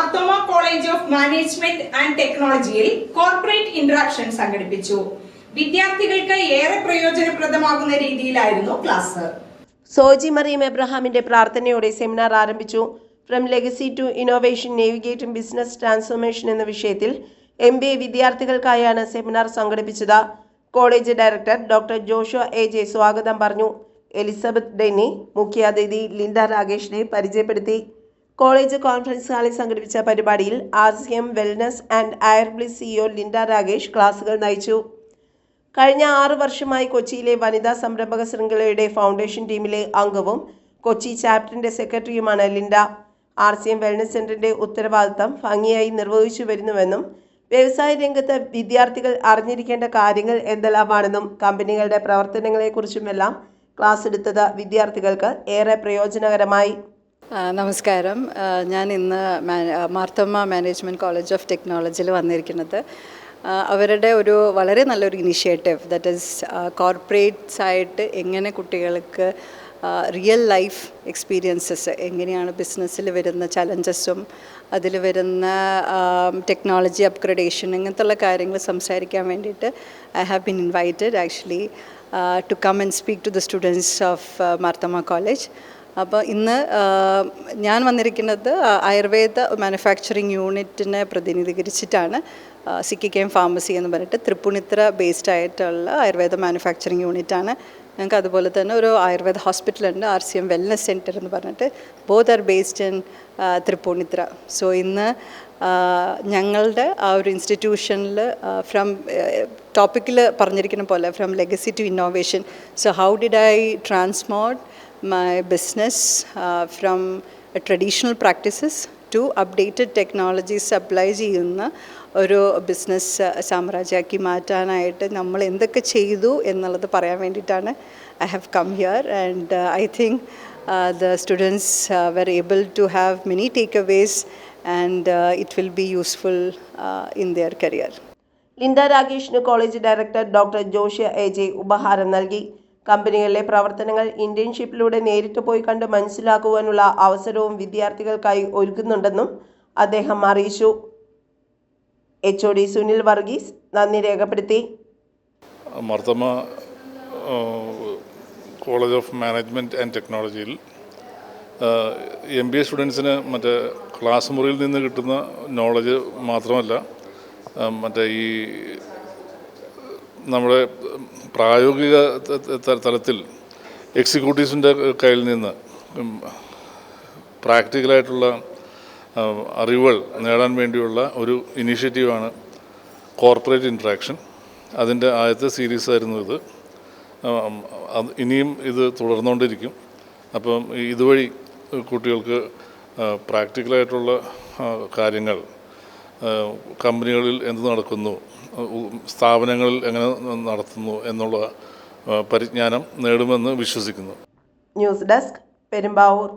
Marthoma college of management and ടെക്നോളജിയിൽ corporate interaction സംഘടിപ്പിച്ചു. വിദ്യാർത്ഥികൾക്ക് ഏറെ പ്രയോജനപ്രദമാകുന്ന രീതിയിലായിരുന്നു ക്ലാസ്. സോജി മറിയം എബ്രഹാമിന്റെ പ്രാർത്ഥനയോടെ സെമിനാർ ആരംഭിച്ചു. From legacy to innovation navigating business transformation എന്ന വിഷയത്തിൽ MBA വിദ്യാർത്ഥികൾക്കായാണ് സെമിനാർ സംഘടിപ്പിച്ചത്. College director doctor Joshua AJ സ്വാഗതം പറഞ്ഞു. എലിസബത്ത് ഡെന്നി മുഖ്യാതിഥി ലിൻഡ രാഗേഷിനെ പരിചയപ്പെടുത്തി. കോളേജ് കോൺഫറൻസ് ഹാളിൽ സംഘടിപ്പിച്ച പരിപാടിയിൽ RCM wellness and Ayurbliss CEO Linda Ragesh ക്ലാസുകൾ നയിച്ചു. കഴിഞ്ഞ 6 വർഷമായി കൊച്ചിയിലെ വനിതാ സംരംഭക ശൃംഖലയുടെ ഫൗണ്ടേഷൻ ടീമിലെ അംഗവും കൊച്ചി ചാപ്റ്ററിന്റെ സെക്രട്ടറിയുമാണ് ലിൻഡ. RCM വെൽനസ് സെന്ററിന്റെ ഉത്തരവാദിത്തം ഭംഗിയായി നിർവഹിച്ചു വരുന്നുവെന്നും വ്യവസായ രംഗത്ത് വിദ്യാർത്ഥികൾ അറിഞ്ഞിരിക്കേണ്ട കാര്യങ്ങൾ എന്തെല്ലാമാണെന്നും കമ്പനികളുടെ പ്രവർത്തനങ്ങളെക്കുറിച്ചുമെല്ലാം ക്ലാസ് എടുത്തത് വിദ്യാർത്ഥികൾക്ക് ഏറെ പ്രയോജനകരമായി. നമസ്കാരം. ഞാൻ ഇന്ന് മാർത്തോമ മാനേജ്മെൻറ്റ് കോളേജ് ഓഫ് ടെക്നോളജിയിൽ വന്നിരിക്കുന്നത് അവരുടെ ഒരു വളരെ നല്ലൊരു ഇനിഷ്യേറ്റീവ്, ദാറ്റ് ഈസ് കോർപ്പറേറ്റ്സ് ആയിട്ട് എങ്ങനെ കുട്ടികൾക്ക് റിയൽ ലൈഫ് എക്സ്പീരിയൻസസ്, എങ്ങനെയാണ് ബിസിനസ്സിൽ വരുന്ന ചലഞ്ചസും അതിൽ വരുന്ന ടെക്നോളജി അപ്ഗ്രഡേഷൻ, ഇങ്ങനത്തുള്ള കാര്യങ്ങൾ സംസാരിക്കാൻ വേണ്ടിയിട്ട് I have been invited actually to come and speak to the students of Marthoma College. അപ്പോൾ ഇന്ന് ഞാൻ വന്നിരിക്കുന്നത് ആയുർവേദ മാനുഫാക്ചറിങ് യൂണിറ്റിനെ പ്രതിനിധീകരിച്ചിട്ടാണ്. CKKM ഫാർമസി എന്ന് പറഞ്ഞിട്ട് തൃപ്പൂണിത്തുറ ബേസ്ഡ് ആയിട്ടുള്ള ആയുർവേദ മാനുഫാക്ചറിങ് യൂണിറ്റാണ്. ഞങ്ങൾക്ക് അതുപോലെ തന്നെ ഒരു ആയുർവേദ ഹോസ്പിറ്റലുണ്ട്, RCM വെൽനസ് സെൻറ്റർ എന്ന് പറഞ്ഞിട്ട്. Both are based in Tripunithura. So ഇന്ന് ഞങ്ങളുടെ ആ ഒരു ഇൻസ്റ്റിറ്റ്യൂഷനിൽ ഫ്രം ടോപ്പിക്കിൽ പറഞ്ഞിരിക്കുന്ന പോലെ from legacy to innovation, so how did I transform my business from traditional practices to updated technologies apply ചെയ്യുന്ന ഒരു ബിസിനസ് സാമ്രാജ്യമാക്കി മാറ്റാനായിട്ട് നമ്മൾ എന്തൊക്കെ ചെയ്തു എന്നുള്ളത് പറയാൻ വേണ്ടിയിട്ടാണ് I have come here. And I think the students were able to have many takeaways and it will be useful in their career. Linda രാഗേഷിന് college director doctor Joshua AJ ഉപഹാരം നൽകി. കമ്പനികളിലെ പ്രവർത്തനങ്ങൾ ഇന്റേൺഷിപ്പിലൂടെ നേരിട്ട് പോയി കണ്ട് മനസ്സിലാക്കുവാനുള്ള അവസരവും വിദ്യാർത്ഥികൾക്കായി ഒരുക്കുന്നുണ്ടെന്നും അദ്ദേഹം അറിയിച്ചു. HOD സുനിൽ വർഗീസ് നന്ദി രേഖപ്പെടുത്തി. Marthoma college of management and ടെക്നോളജിയിൽ MBA സ്റ്റുഡൻസിന് മറ്റേ ക്ലാസ് മുറിയിൽ നിന്ന് കിട്ടുന്ന നോളജ് മാത്രമല്ല, മറ്റേ ഈ നമ്മുടെ പ്രായോഗിക തലത്തിൽ എക്സിക്യൂട്ടീവ്സിൻ്റെ കയ്യിൽ നിന്ന് പ്രാക്ടിക്കലായിട്ടുള്ള അറിവുകൾ നേടാൻ വേണ്ടിയുള്ള ഒരു ഇനീഷ്യേറ്റീവാണ് കോർപ്പറേറ്റ് ഇൻട്രാക്ഷൻ. അതിൻ്റെ ആദ്യത്തെ സീരീസ് ആയിരുന്നു ഇത്. ഇനിയും ഇത് തുടർന്നുകൊണ്ടിരിക്കും. അപ്പം ഇതുവഴി കുട്ടികൾക്ക് പ്രാക്ടിക്കലായിട്ടുള്ള കാര്യങ്ങൾ, കമ്പനികളിൽ എന്ത് നടക്കുന്നു, സ്ഥാപനങ്ങളിൽ എങ്ങനെ നടത്തുന്നു എന്നുള്ള പരിജ്ഞാനം നേടുമെന്ന് വിശ്വസിക്കുന്നു. News desk, Perumbavoor.